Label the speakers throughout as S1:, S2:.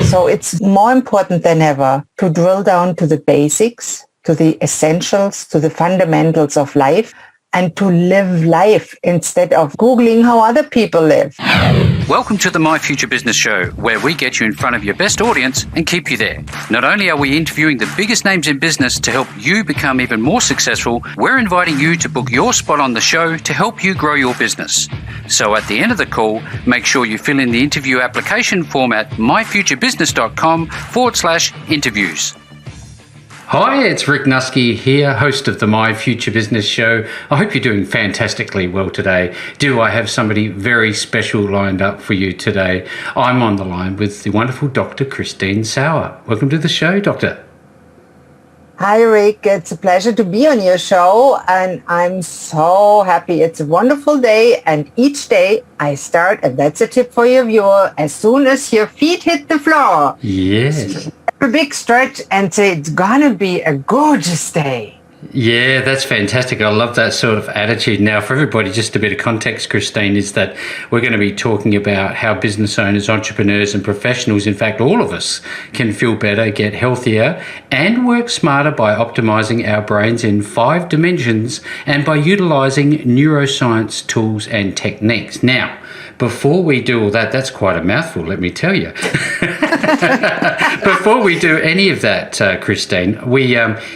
S1: So it's more important than ever to drill down to the basics, to the essentials, to the fundamentals of life, and to live life instead of Googling how other people live.
S2: Welcome to the My Future Business Show, where we get you in front of your best audience and keep you there. Not only are we interviewing the biggest names in business to help you become even more successful, we're inviting you to book your spot on the show to help you grow your business. So at the end of the call, make sure you fill in the interview application form at myfuturebusiness.com/interviews. Hi, it's Rick Nuske here, host of the My Future Business Show. I hope you're doing fantastically well today. Do I have somebody very special lined up for you today? I'm on the line with the wonderful Dr. Christine Sauer. Welcome to the show, Doctor.
S1: Hi, Rick. It's a pleasure to be on your show, and I'm so happy. It's a wonderful day, and each day I start, and that's a tip for your viewer, as soon as your feet hit the floor.
S2: Yes.
S1: A big stretch and say it's gonna be a gorgeous day.
S2: Yeah, that's fantastic. I love that sort of attitude. Now, for everybody, just a bit of context, Christine, is that we're going to be talking about how business owners, entrepreneurs and professionals, in fact, all of us, can feel better, get healthier and work smarter by optimizing our brains in 5 dimensions and by utilizing neuroscience tools and techniques. Now, before we do all that, that's quite a mouthful, let me tell you. Before we do any of that, Christine,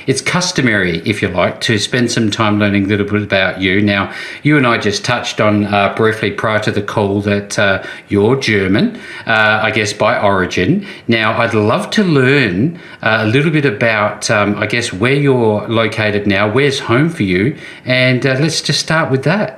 S2: it's customary, if you like, to spend some time learning a little bit about you. Now, you and I just touched on briefly prior to the call that you're German, I guess by origin. Now, I'd love to learn a little bit about, I guess, where you're located now, where's home for you, and let's just start with that.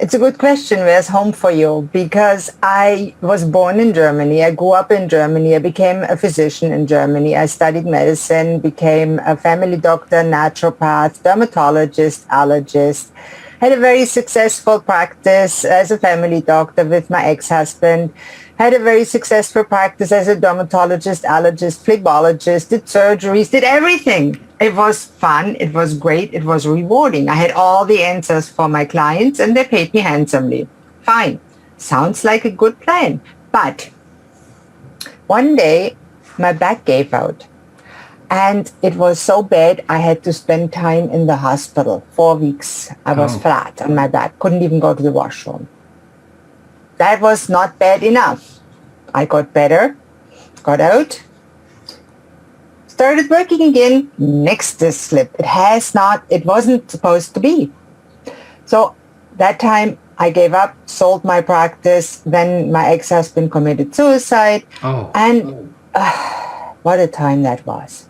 S1: It's a good question. Where's home for you? Because I was born in Germany. I grew up in Germany. I became a physician in Germany. I studied medicine, became a family doctor, naturopath, dermatologist, allergist. Had a very successful practice as a family doctor with my ex-husband. Had a very successful practice as a dermatologist, allergist, phlebologist, did surgeries, did everything. It was fun. It was great. It was rewarding. I had all the answers for my clients and they paid me handsomely. Fine. Sounds like a good plan. But one day my back gave out and it was so bad I had to spend time in the hospital. 4 weeks. I was flat on my back. Couldn't even go to the washroom. That was not bad enough. I got better, got out, started working again. Next slip. It wasn't supposed to be. So that time I gave up, sold my practice. Then my ex-husband committed suicide. What a time that was.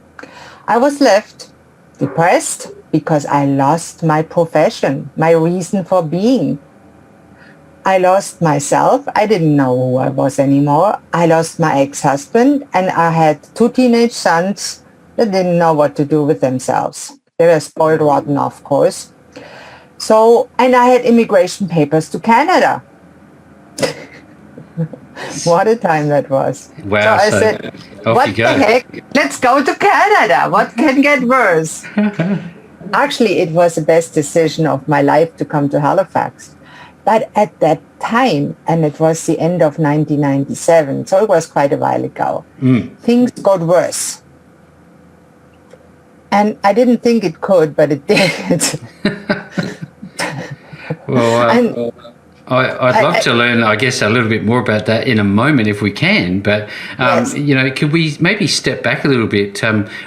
S1: I was left depressed because I lost my profession, my reason for being. I lost myself. I didn't know who I was anymore. I lost my ex-husband, and I had 2 teenage sons that didn't know what to do with themselves. They were spoiled rotten, of course. So, and I had immigration papers to Canada. What a time that was.
S2: Wow.
S1: So I said, what the heck? Let's go to Canada. What can get worse? Actually, it was the best decision of my life to come to Halifax. But at that time, and it was the end of 1997, so it was quite a while ago, things got worse. And I didn't think it could, but it did.
S2: Well, I'd love to learn, I guess, a little bit more about that in a moment if we can. But,
S1: yes.
S2: Could we maybe step back a little bit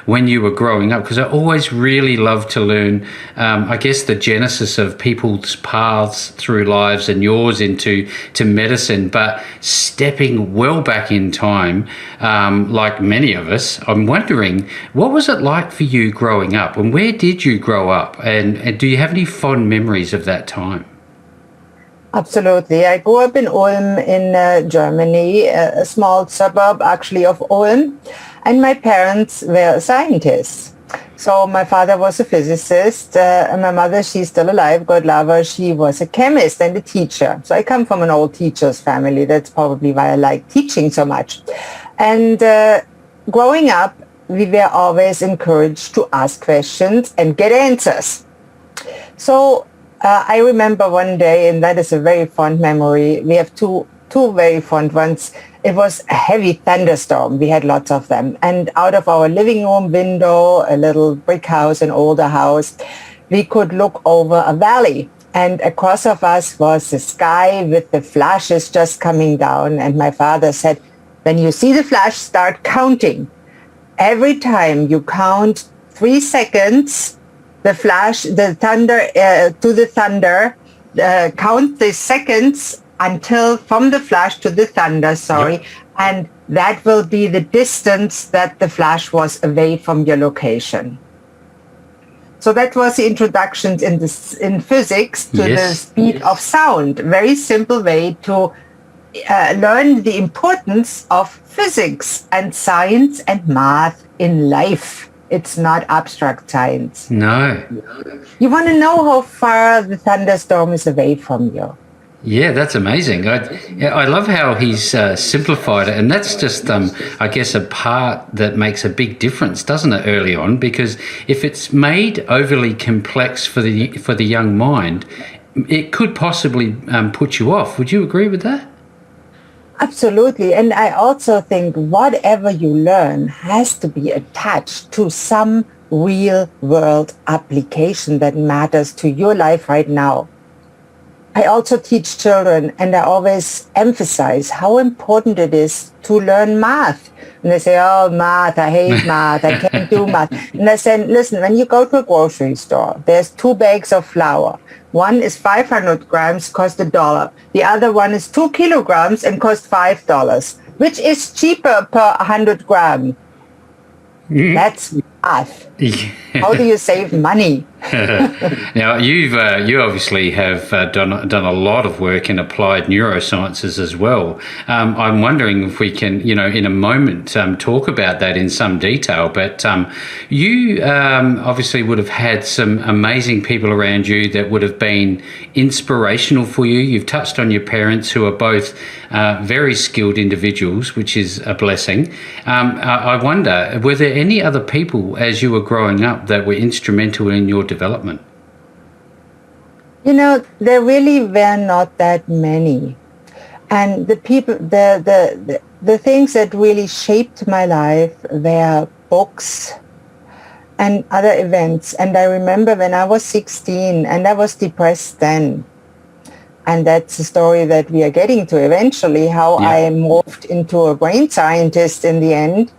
S2: when you were growing up? Because I always really love to learn, I guess, the genesis of people's paths through lives and yours into medicine. But stepping well back in time, like many of us, I'm wondering, what was it like for you growing up? And where did you grow up? And do you have any fond memories of that time?
S1: Absolutely. I grew up in Ulm in Germany, a small suburb actually of Ulm, and my parents were scientists. So my father was a physicist, and my mother, she's still alive, God love her, she was a chemist and a teacher. So I come from an old teacher's family. That's probably why I like teaching so much. And growing up, we were always encouraged to ask questions and get answers. So I remember one day, and that is a very fond memory, we have 2 two very fond ones. It was a heavy thunderstorm. We had lots of them. And out of our living room window, a little brick house, an older house, we could look over a valley. And across of us was the sky with the flashes just coming down. And my father said, when you see the flash, start counting. Every time you count 3 seconds, the flash, the thunder, to the thunder, count the seconds until from the flash to the thunder,
S2: Yep.
S1: and that will be the distance that the flash was away from your location. So that was the introduction in physics to the
S2: Yes.
S1: speed of sound. Very simple way to learn the importance of physics and science and math in life. It's not abstract science.
S2: No.
S1: You want to know how far the thunderstorm is away from you.
S2: Yeah, that's amazing. I love how he's simplified it, and that's just, I guess, a part that makes a big difference, doesn't it? Early on, because if it's made overly complex for the young mind, it could possibly put you off. Would you agree with that?
S1: Absolutely. And I also think whatever you learn has to be attached to some real world application that matters to your life right now. I also teach children, and I always emphasize how important it is to learn math. And they say, oh, math, I hate math, I can't do math. And I say, listen, when you go to a grocery store, there's 2 bags of flour. One is 500 grams, cost $1. The other one is 2 kilograms and cost $5. Which is cheaper per 100 gram? That's math. How do you save money?
S2: Now, you obviously have done a lot of work in applied neurosciences as well. I'm wondering if we can, in a moment, talk about that in some detail. But you obviously would have had some amazing people around you that would have been inspirational for you. You've touched on your parents, who are both very skilled individuals, which is a blessing. I wonder, were there any other people as you were growing up that were instrumental in your development?
S1: There really were not that many. And the people, the things that really shaped my life were books and other events. And I remember when I was 16 and I was depressed then. And that's the story that we are getting to eventually, how
S2: Yeah.
S1: I morphed into a brain scientist in the end.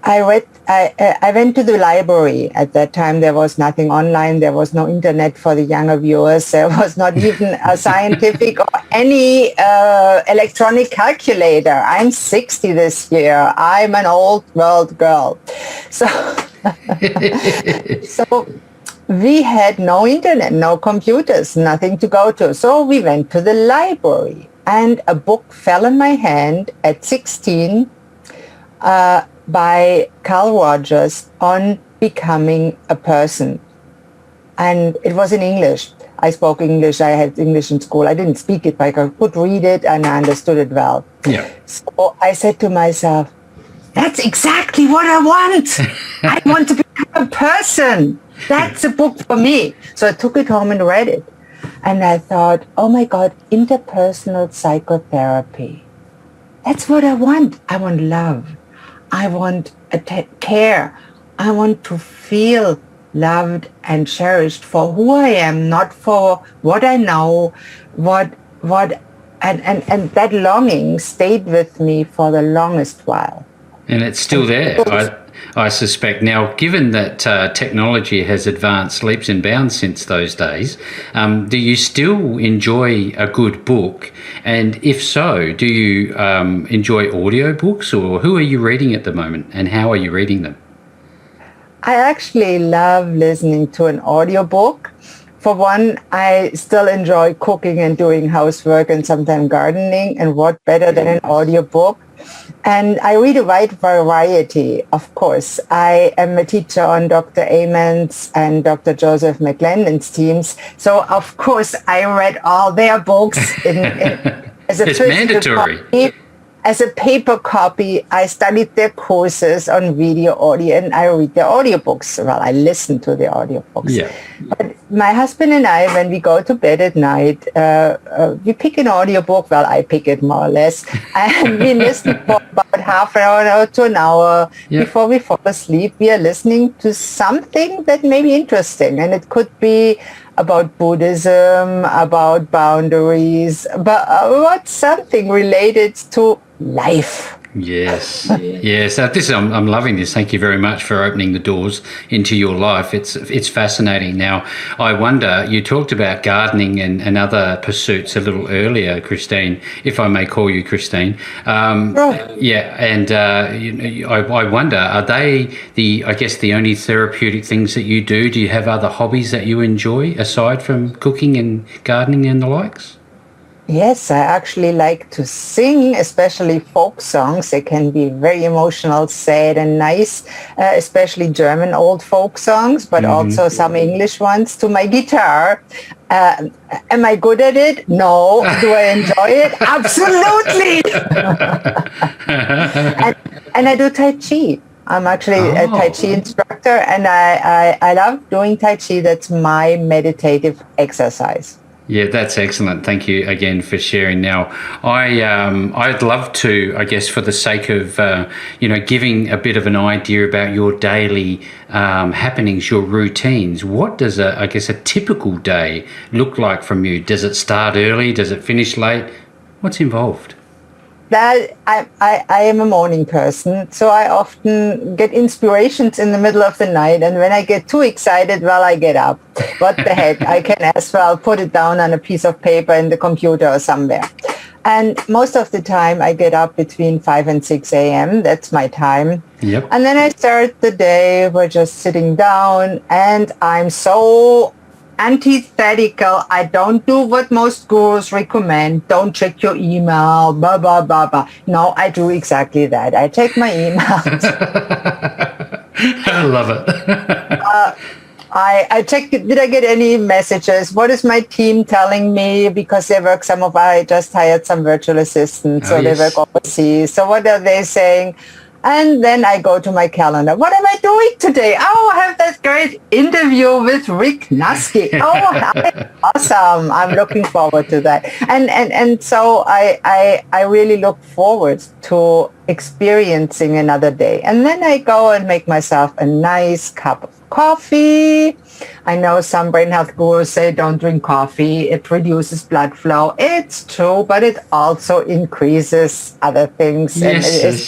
S1: I went to the library. At that time, there was nothing online. There was no internet for the younger viewers. There was not even a scientific or any electronic calculator. I'm 60 this year. I'm an old world girl. So, so we had no internet, no computers, nothing to go to. So we went to the library, and a book fell in my hand at 16, by Carl Rogers on becoming a person. And it was in English. I spoke English. I had English in school. I didn't speak it, but I could read it and I understood it well.
S2: Yeah.
S1: So I said to myself, that's exactly what I want. I want to become a person. That's a book for me. So I took it home and read it. And I thought, oh my God, interpersonal psychotherapy. That's what I want. I want love. I want care. I want to feel loved and cherished for who I am, not for what I know, and that longing stayed with me for the longest while.
S2: And it's still there, I suspect. Now, given that technology has advanced leaps and bounds since those days, do you still enjoy a good book? And if so, do you enjoy audiobooks, or who are you reading at the moment, and how are you reading them?
S1: I actually love listening to an audiobook. For one, I still enjoy cooking and doing housework and sometimes gardening, and what better than an audiobook? And I read a wide variety, of course. I am a teacher on Dr. Amen's and Dr. Joseph McClendon's teams. So, of course, I read all their books as a
S2: It's mandatory.
S1: Copy. as a paper copy, I studied their courses on video, audio, and I read their audiobooks. Well, I listen to the audiobooks.
S2: Yeah.
S1: But my husband and I, when we go to bed at night, we pick an audiobook. Well, I pick it more or less. And we listen for about half an hour to an hour before we fall asleep. We are listening to something that may be interesting. And it could be about Buddhism, about boundaries, about something related to life.
S2: Yes, yes. I'm loving this. Thank you very much for opening the doors into your life. It's fascinating. Now, I wonder, you talked about gardening and other pursuits a little earlier, Christine, if I may call you Christine.
S1: Right.
S2: Yeah, and I wonder, are they the only therapeutic things that you do? Do you have other hobbies that you enjoy aside from cooking and gardening and the likes?
S1: Yes, I actually like to sing, especially folk songs. They can be very emotional, sad and nice, especially German old folk songs, but also some English ones to my guitar. Am I good at it? No. Do I enjoy it? Absolutely. and I do Tai Chi. I'm actually a Tai Chi instructor, and I love doing Tai Chi. That's my meditative exercise.
S2: Yeah, that's excellent. Thank you again for sharing. Now, I'd love to, I guess, for the sake of giving a bit of an idea about your daily happenings, your routines. What does a typical day look like from you? Does it start early? Does it finish late? What's involved?
S1: That I am a morning person, so I often get inspirations in the middle of the night, and when I get too excited, well, I get up. What the heck? I can as well put it down on a piece of paper in the computer or somewhere. And most of the time I get up between 5 and 6 a.m. That's my time.
S2: Yep.
S1: And then I start the day. We're just sitting down, and I'm so antithetical. I don't do what most gurus recommend. Don't check your email, blah, blah, blah, blah. No, I do exactly that. I check my emails.
S2: I love it.
S1: I check, did I get any messages? What is my team telling me? Because I just hired some virtual assistants, so they work overseas. So what are they saying? And then I go to my calendar. What am I doing today? Oh, I have that great interview with Rick Nusky. Oh, awesome. I'm looking forward to that. And so I really look forward to experiencing another day. And then I go and make myself a nice cup of coffee. I know some brain health gurus say don't drink coffee. It reduces blood flow. It's true, but it also increases other things.
S2: Yes.
S1: And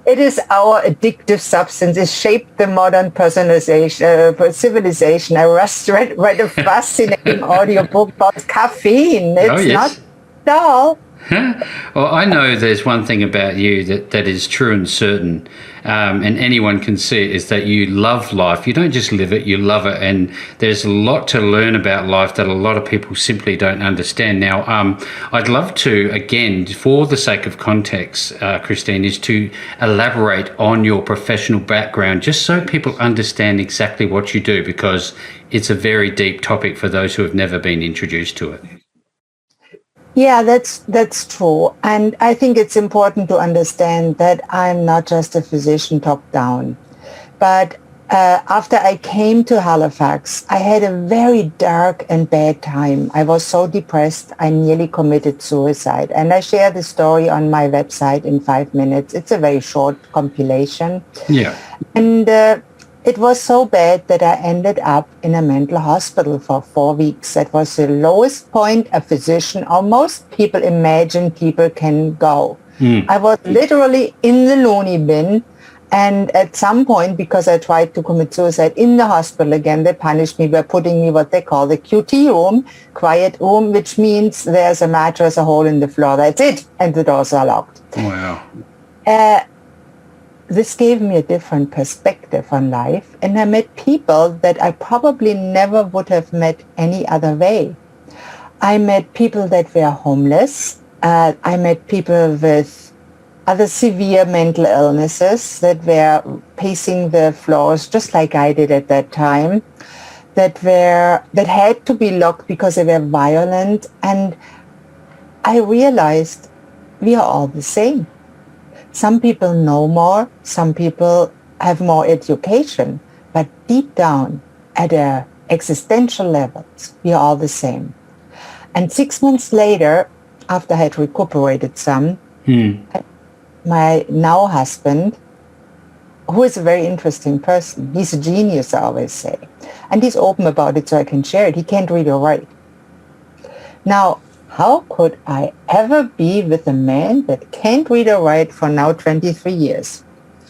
S1: it is our addictive substance. It shaped the modern civilization. I read a fascinating audiobook about caffeine. It's not dull.
S2: Well, I know there's one thing about you that is true and certain, and anyone can see it, is that you love life. You don't just live it, you love it. And there's a lot to learn about life that a lot of people simply don't understand. Now, I'd love to, again, for the sake of context, Christine, is to elaborate on your professional background, just so people understand exactly what you do, because it's a very deep topic for those who have never been introduced to it.
S1: Yeah, that's true. And I think it's important to understand that I'm not just a physician top down. But after I came to Halifax, I had a very dark and bad time. I was so depressed, I nearly committed suicide. And I share the story on my website in 5 minutes. It's a very short compilation.
S2: Yeah.
S1: And it was so bad that I ended up in a mental hospital for 4 weeks. That was the lowest point a physician or most people imagine people can go. I was literally in the loony bin. And at some point, because I tried to commit suicide in the hospital again, they punished me by putting me what they call the QT room, quiet room, which means there's a mattress, a hole in the floor. That's it. And the doors are locked.
S2: Wow.
S1: This gave me a different perspective on life, and I met people that I probably never would have met any other way. I met people that were homeless. I met people with other severe mental illnesses that were pacing the floors just like I did at that time, that had to be locked because they were violent. And I realized we are all the same. Some people know more, some people have more education, but deep down at a existential levels, we are all the same. And 6 months later, after I had recuperated some, my now husband, who is a very interesting person, he's a genius, I always say, and he's open about it so I can share it. He can't read or write. Now, how could I ever be with a man that can't read or write for now 23 years?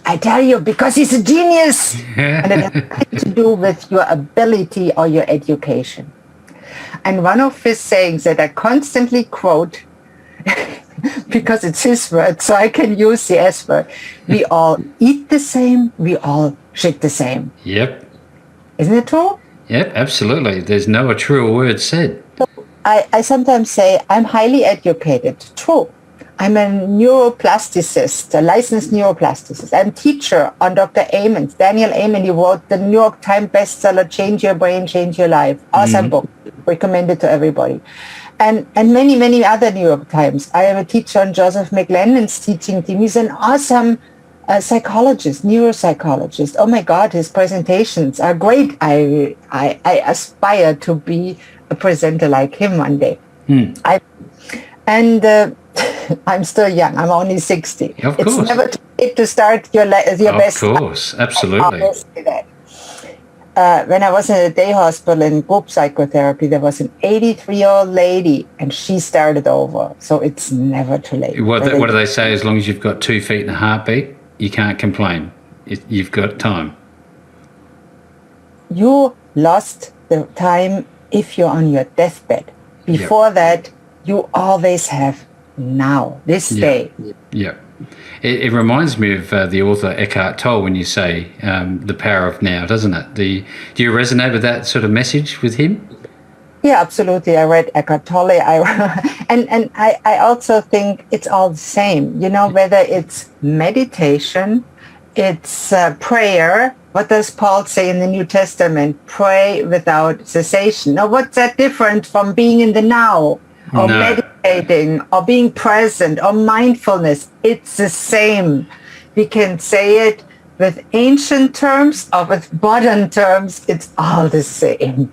S1: I tell you, because he's a genius. And it has nothing to do with your ability or your education. And one of his sayings that I constantly quote, because it's his word, so I can use the S word. We all eat the same, we all shit the same.
S2: Yep.
S1: Isn't it true?
S2: Yep, absolutely. There's no truer word said.
S1: So I sometimes say I'm highly educated. True. I'm a neuroplasticist, a licensed neuroplasticist. I'm a teacher on Dr. Amen. Daniel Amen, he wrote the New York Times bestseller, Change Your Brain, Change Your Life. Awesome book. Recommended to everybody. And many, many other New York Times. I am a teacher on Joseph McLennan's teaching team. He's an awesome psychologist, neuropsychologist. Oh my God, his presentations are great. I aspire to be a presenter like him one day. I'm still young. I'm only 60.
S2: Of course.
S1: It's never too late to start your best.
S2: Of course, absolutely.
S1: I always say that. When I was in a day hospital in group psychotherapy, there was an 83-year-old lady, and she started over. So it's never too late.
S2: What do they say? As long as you've got 2 feet and a heartbeat, you can't complain. You've got time.
S1: You lost the time if you're on your deathbed. Before that, you always have now, this day.
S2: Yeah. It reminds me of the author Eckhart Tolle when you say the power of now, doesn't it? Do you resonate with that sort of message with him?
S1: Yeah, absolutely. I read Eckhart Tolle. And I also think it's all the same, whether it's meditation, it's prayer. What does Paul say in the New Testament? Pray without cessation. Now, what's that different from being in the now? Or meditating, or being present, or mindfulness? It's the same. We can say it with ancient terms or with modern terms. It's all the same.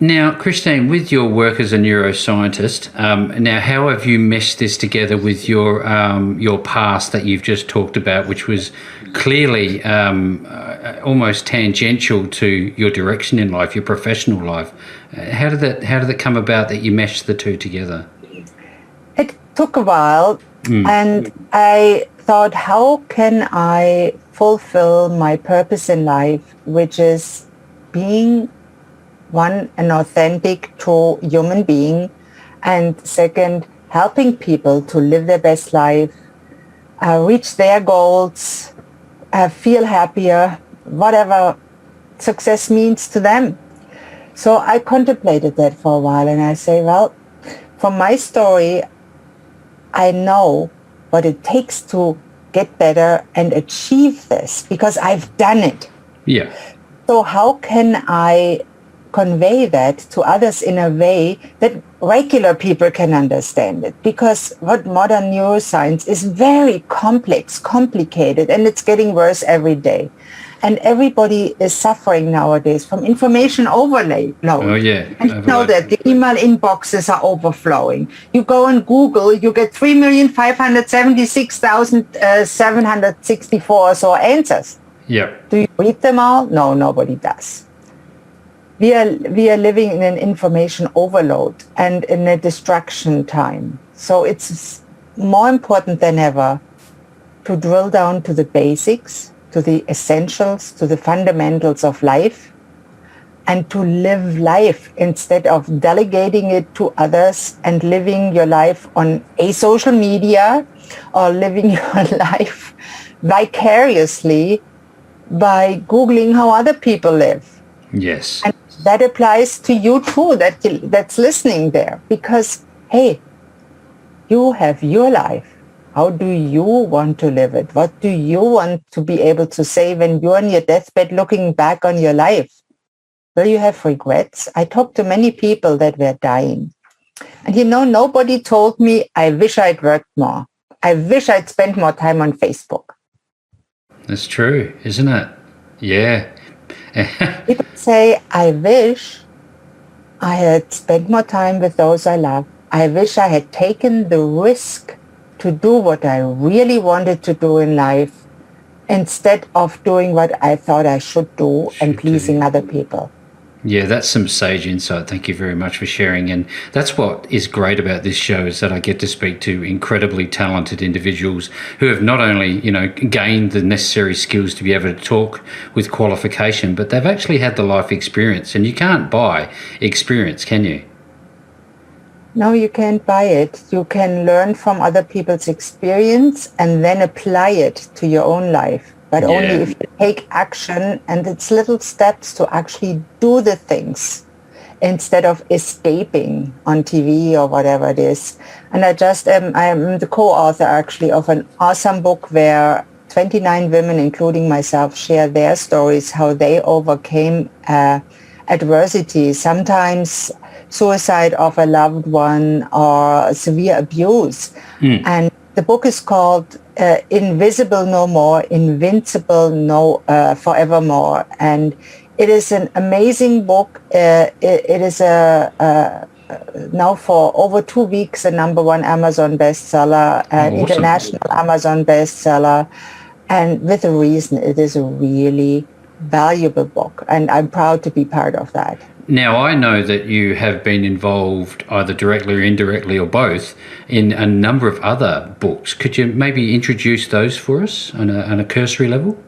S2: Now, Christine, with your work as a neuroscientist, now how have you meshed this together with your past that you've just talked about, which was clearly almost tangential to your direction in life, your professional life? How did that come about that you meshed the two together?
S1: It took a while, and I thought, how can I fulfill my purpose in life, which is being an authentic, true human being, and second, helping people to live their best life, reach their goals, feel happier, whatever success means to them. So I contemplated that for a while, and I say, well, from my story, I know what it takes to get better and achieve this because I've done it.
S2: Yeah.
S1: So how can I convey that to others in a way that regular people can understand it? Because what modern neuroscience is very complex, complicated, and it's getting worse every day. And everybody is suffering nowadays from information overload.
S2: Oh, yeah.
S1: And you know that the email inboxes are overflowing. You go on Google, you get 3,576,764 or so answers.
S2: Yeah.
S1: Do you read them all? No, nobody does. We are living in an information overload and in a distraction time. So it's more important than ever to drill down to the basics, to the essentials, to the fundamentals of life, and to live life instead of delegating it to others and living your life on a social media or living your life vicariously by Googling how other people live.
S2: Yes.
S1: And that applies to you too, that's listening there, because, hey, you have your life. How do you want to live it? What do you want to be able to say when you're on your deathbed looking back on your life? Will you have regrets? I talked to many people that were dying. And nobody told me, I wish I'd worked more. I wish I'd spent more time on Facebook.
S2: That's true, isn't it? Yeah.
S1: People say, I wish I had spent more time with those I love. I wish I had taken the risk to do what I really wanted to do in life instead of doing what I thought I should do and pleasing other people.
S2: Yeah, that's some sage insight. Thank you very much for sharing. And that's what is great about this show, is that I get to speak to incredibly talented individuals who have not only, gained the necessary skills to be able to talk with qualification, but they've actually had the life experience. And you can't buy experience, can you?
S1: No, you can't buy it. You can learn from other people's experience and then apply it to your own life. But only if you take action, and it's little steps to actually do the things instead of escaping on TV or whatever it is. And I am the co-author actually of an awesome book where 29 women, including myself, share their stories, how they overcame adversity, sometimes suicide of a loved one or severe abuse. And the book is called Invisible No More, Invincible No Forevermore. And it is an amazing book. It is now for over 2 weeks a #1 Amazon bestseller, an international Amazon bestseller. And with a reason, it is a really valuable book. And I'm proud to be part of that.
S2: Now, I know that you have been involved either directly or indirectly or both in a number of other books. Could you maybe introduce those for us on a cursory level?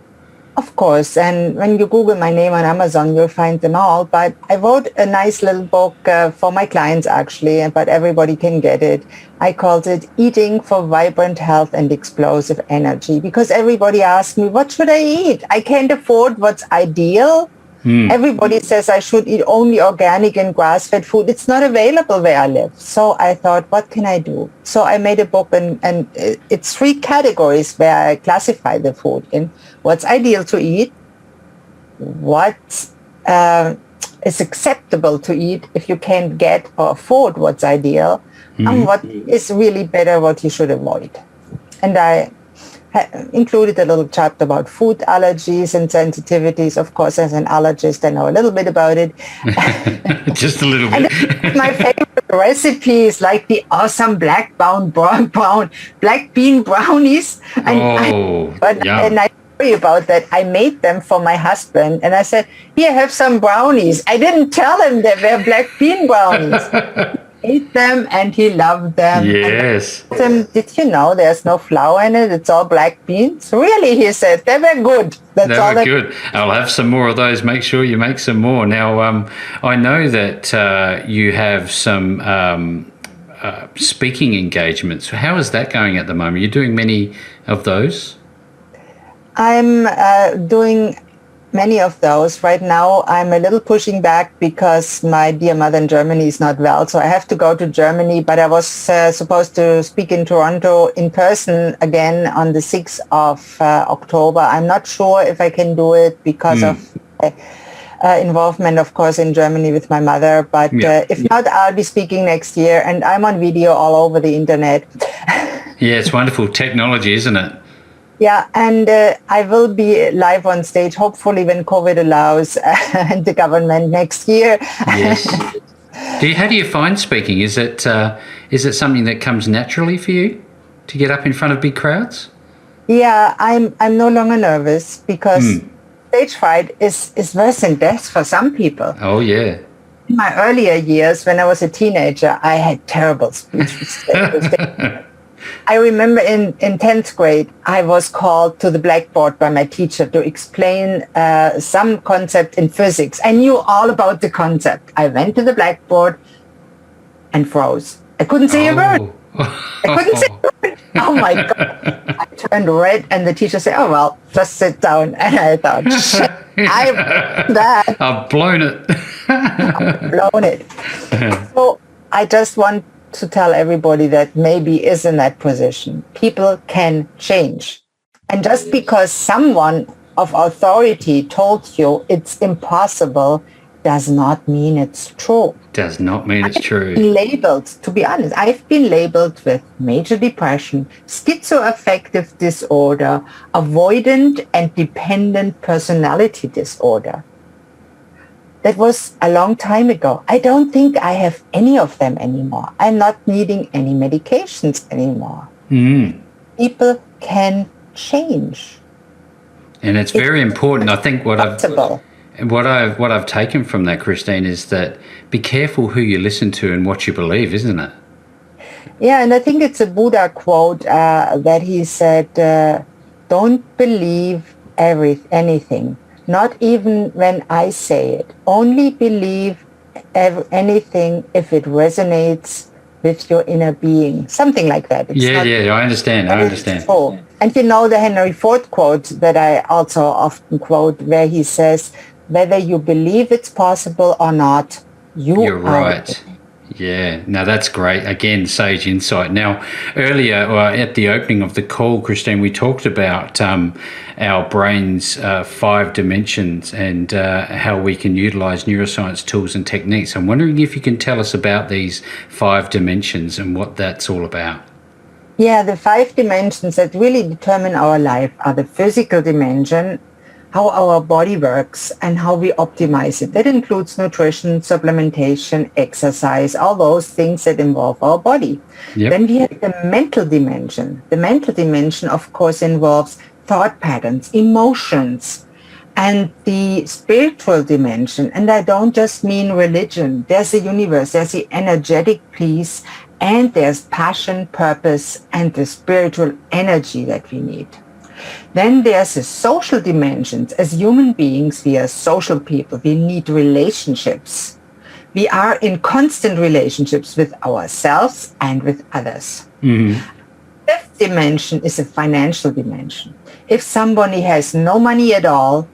S1: Of course. And when you Google my name on Amazon, you'll find them all. But I wrote a nice little book for my clients, actually, but everybody can get it. I called it Eating for Vibrant Health and Explosive Energy, because everybody asks me, what should I eat? I can't afford what's ideal. Everybody says I should eat only organic and grass-fed food. It's not available where I live. So I thought, what can I do? So I made a book, and it's 3 categories where I classify the food in: what's ideal to eat, what is acceptable to eat if you can't get or afford what's ideal, and what is really better, what you should avoid. And I included a little chapter about food allergies and sensitivities. Of course, as an allergist, I know a little bit about it.
S2: Just a little bit.
S1: And my favorite recipes, like the awesome black bean brownies. And I worry about that. I made them for my husband, and I said, "Here, have some brownies." I didn't tell him they were black bean brownies. Ate them and he loved them.
S2: Yes.
S1: Did you know there's no flour in it? It's all black beans. Really, he said. They were good.
S2: They were good. I'll have some more of those. Make sure you make some more. Now, I know that you have some speaking engagements. How is that going at the moment? You're doing many of those?
S1: I'm doing many of those. Right now, I'm a little pushing back because my dear mother in Germany is not well. So I have to go to Germany, but I was supposed to speak in Toronto in person again on the 6th of October. I'm not sure if I can do it because of involvement, of course, in Germany with my mother. But if not, I'll be speaking next year, and I'm on video all over the internet.
S2: Yeah, it's wonderful technology, isn't it?
S1: Yeah, and I will be live on stage, hopefully when COVID allows, and the government next year.
S2: Yes. How do you find speaking? Is it something that comes naturally for you to get up in front of big crowds?
S1: Yeah, I'm no longer nervous because stage fright is worse than death for some people.
S2: Oh yeah.
S1: In my earlier years, when I was a teenager, I had terrible speech. I remember in 10th grade, I was called to the blackboard by my teacher to explain some concept in physics. I knew all about the concept. I went to the blackboard and froze. I couldn't say a word. I couldn't say a word. Oh my God. I turned red, and the teacher said, "Oh, well, just sit down." And I thought,
S2: I've blown it.
S1: I've blown it. So I just want to tell everybody that maybe is in that position. People can change. And just because someone of authority told you it's impossible does not mean it's true.
S2: Does not mean it's true.
S1: Labeled, to be honest, I've been labeled with major depression, schizoaffective disorder, avoidant and dependent personality disorder. That was a long time ago. I don't think I have any of them anymore. I'm not needing any medications anymore. People can change.
S2: And it's very important. I think what I've taken from that, Christine, is that be careful who you listen to and what you believe, isn't it?
S1: Yeah, and I think it's a Buddha quote that he said, don't believe anything, not even when I say it. Only believe anything if it resonates with your inner being. Something like that.
S2: I understand.
S1: And you know the Henry Ford quote that I also often quote, where he says, whether you believe it's possible or not,
S2: you're right. Yeah, no, that's great. Again, sage insight. Now, earlier at the opening of the call, Christine, we talked about our brain's 5 dimensions and how we can utilize neuroscience tools and techniques. I'm wondering if you can tell us about these 5 dimensions and what that's all about.
S1: Yeah, the 5 dimensions that really determine our life are the physical dimension, how our body works and how we optimize it. That includes nutrition, supplementation, exercise, all those things that involve our body.
S2: Yep.
S1: Then we have the mental dimension. The mental dimension, of course, involves thought patterns, emotions, and the spiritual dimension. And I don't just mean religion. There's the universe, there's the energetic piece, and there's passion, purpose, and the spiritual energy that we need. Then there's the social dimensions. As human beings, we are social people. We need relationships. We are in constant relationships with ourselves and with others.
S2: Mm-hmm.
S1: Fifth dimension is a financial dimension. If somebody has no money at all,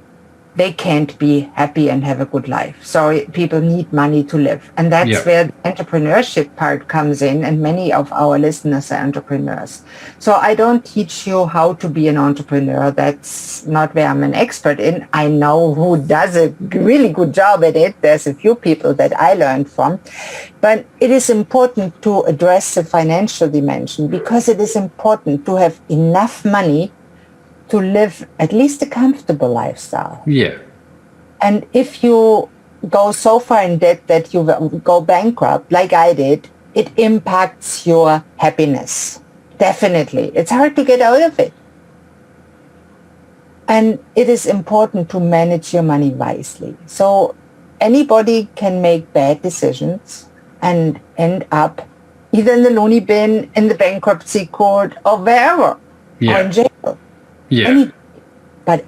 S1: they can't be happy and have a good life. So people need money to live. And that's where the entrepreneurship part comes in. And many of our listeners are entrepreneurs. So I don't teach you how to be an entrepreneur. That's not where I'm an expert in. I know who does a really good job at it. There's a few people that I learned from. But it is important to address the financial dimension because it is important to have enough money to live at least a comfortable lifestyle.
S2: Yeah.
S1: And if you go so far in debt that you go bankrupt, like I did, it impacts your happiness. Definitely. It's hard to get out of it. And it is important to manage your money wisely. So anybody can make bad decisions and end up either in the loony bin, in the bankruptcy court, or wherever, or in jail.
S2: Yeah.
S1: But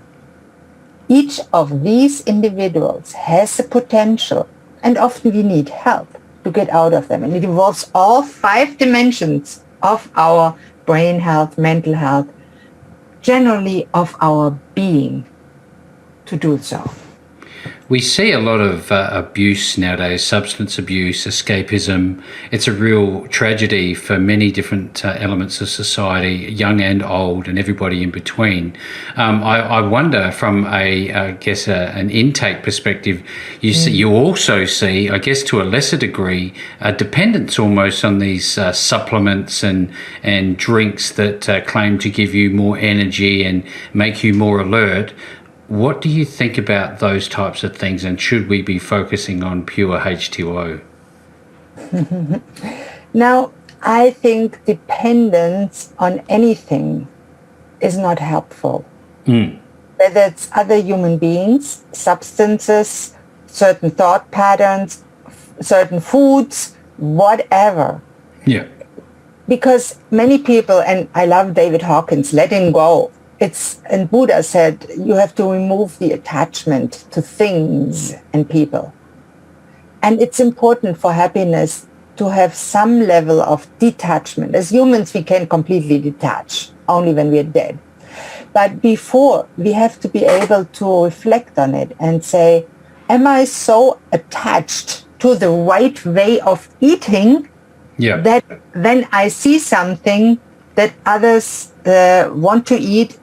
S1: each of these individuals has the potential, and often we need help to get out of them. And it involves all 5 dimensions of our brain health, mental health, generally of our being to do so.
S2: We see a lot of abuse nowadays, substance abuse, escapism. It's a real tragedy for many different elements of society, young and old, and everybody in between. I wonder, from an intake perspective, you also see, I guess to a lesser degree, a dependence almost on these supplements and drinks that claim to give you more energy and make you more alert. What do you think about those types of things, and should we be focusing on pure H2O?
S1: Now, I think dependence on anything is not helpful. Whether it's other human beings, substances, certain thought patterns, certain foods, whatever.
S2: Yeah.
S1: Because many people, and I love David Hawkins, letting go. And Buddha said, you have to remove the attachment to things and people. And it's important for happiness to have some level of detachment. As humans, we can completely detach, only when we're dead. But before, we have to be able to reflect on it and say, am I so attached to the right way of eating that when I see something that others want to eat,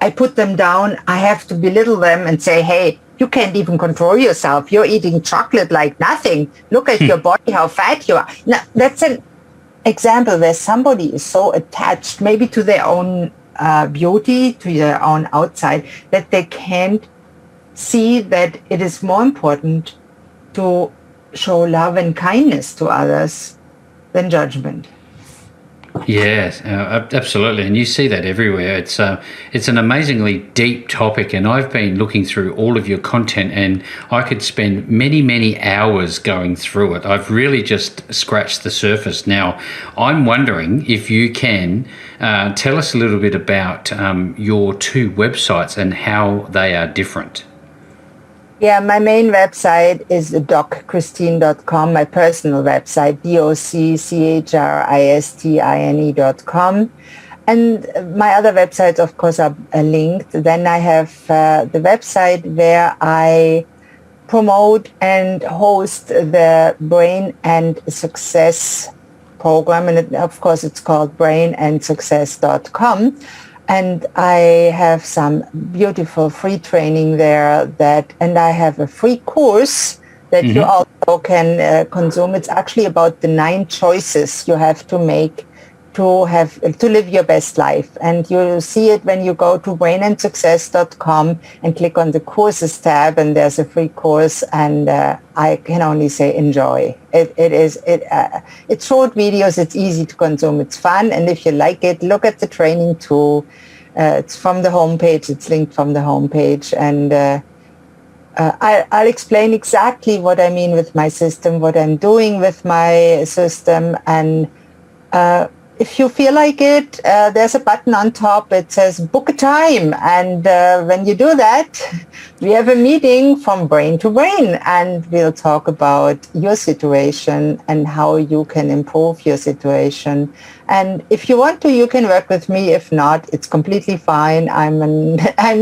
S1: I put them down, I have to belittle them and say, hey, You can't even control yourself. You're eating chocolate like nothing. Look at your body, how fat you are. Now, that's an example where somebody is so attached maybe to their own beauty, to their own outside, that they can't see that it is more important to show love and kindness to others than judgment.
S2: Yes, absolutely, and you see that everywhere. It's an amazingly deep topic, and I've been looking through all of your content, and I could spend many hours going through it. I've really just scratched the surface. Now, I'm wondering if you can tell us a little bit about your two websites and how they are different.
S1: Yeah, my main website is docchristine.com, my personal website, docchristine.com. And my other websites, of course, are linked. Then I have the website where I promote and host the Brain and Success program. And of course, it's called brainandsuccess.com. And I have some beautiful free training there and I have a free course that you also can consume. It's actually about the 9 choices you have to make to live your best life. And you'll see it when you go to brainandsuccess.com and click on the courses tab, and there's a free course, and I can only say enjoy. It's short videos, it's easy to consume, it's fun, and if you like it, look at the training too. It's from the homepage, it's linked from the homepage, and I'll explain exactly what I mean with my system, what I'm doing with my system, and if you feel like it, there's a button on top. It says book a time. And when you do that, we have a meeting from brain to brain, and we'll talk about your situation and how you can improve your situation. And if you want to, you can work with me. If not, it's completely fine. I'm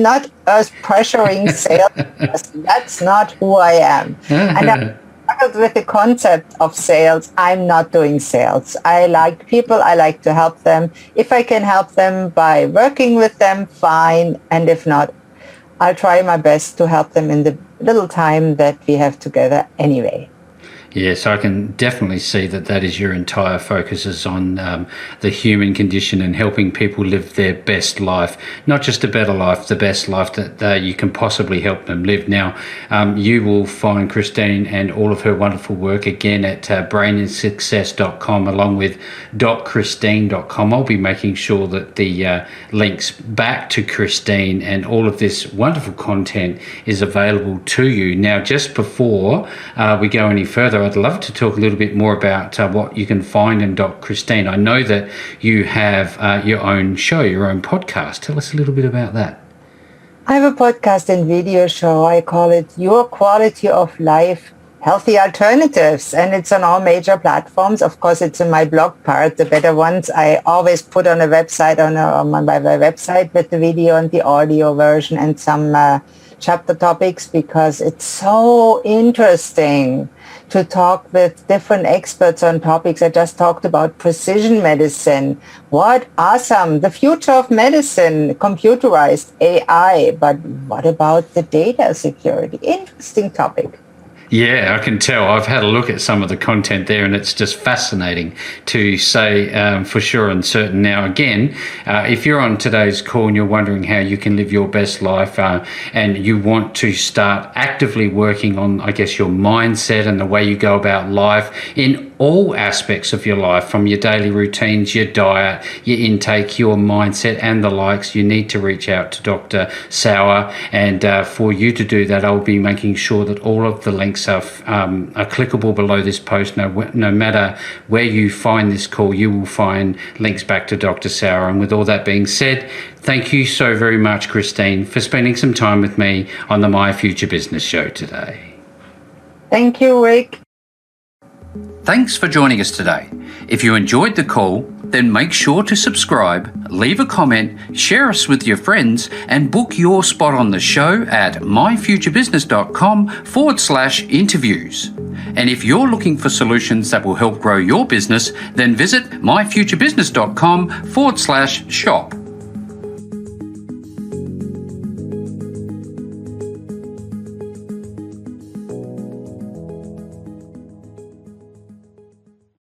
S1: not a pressuring sales person. That's not who I am. And I'm with the concept of sales. I'm not doing sales. I like people. I like to help them. If I can help them by working with them, fine. And if not, I'll try my best to help them in the little time that we have together anyway.
S2: Yes, I can definitely see that is your entire focus is on the human condition and helping people live their best life, not just a better life, the best life that you can possibly help them live. Now, you will find Christine and all of her wonderful work again at brainandsuccess.com along with docchristine.com. I'll be making sure that the links back to Christine and all of this wonderful content is available to you. Now, just before we go any further, I'd love to talk a little bit more about what you can find in Doc Christine. I know that you have your own show, your own podcast. Tell us a little bit about that.
S1: I have a podcast and video show. I call it Your Quality of Life, Healthy Alternatives, and it's on all major platforms. Of course, it's in my blog part, the better ones. I always put on a website, on my website with the video and the audio version and some chapter topics, because it's so interesting to talk with different experts on topics. I just talked about precision medicine. What awesome. The future of medicine, computerized AI. But what about the data security? Interesting topic.
S2: Yeah, I can tell. I've had a look at some of the content there, and it's just fascinating to say for sure and certain. Now, again, if you're on today's call and you're wondering how you can live your best life and you want to start actively working on, I guess, your mindset and the way you go about life in all aspects of your life, from your daily routines, your diet, your intake, your mindset, and the likes, you need to reach out to Dr. Sauer. And for you to do that, I'll be making sure that all of the links are clickable below this post. No matter where you find this call, you will find links back to Dr. Sauer. And with all that being said, thank you so very much, Christine, for spending some time with me on the My Future Business show today.
S1: Thank you, Rick.
S2: Thanks for joining us today. If you enjoyed the call, then make sure to subscribe, leave a comment, share us with your friends, and book your spot on the show at myfuturebusiness.com/interviews. And if you're looking for solutions that will help grow your business, then visit myfuturebusiness.com/shop.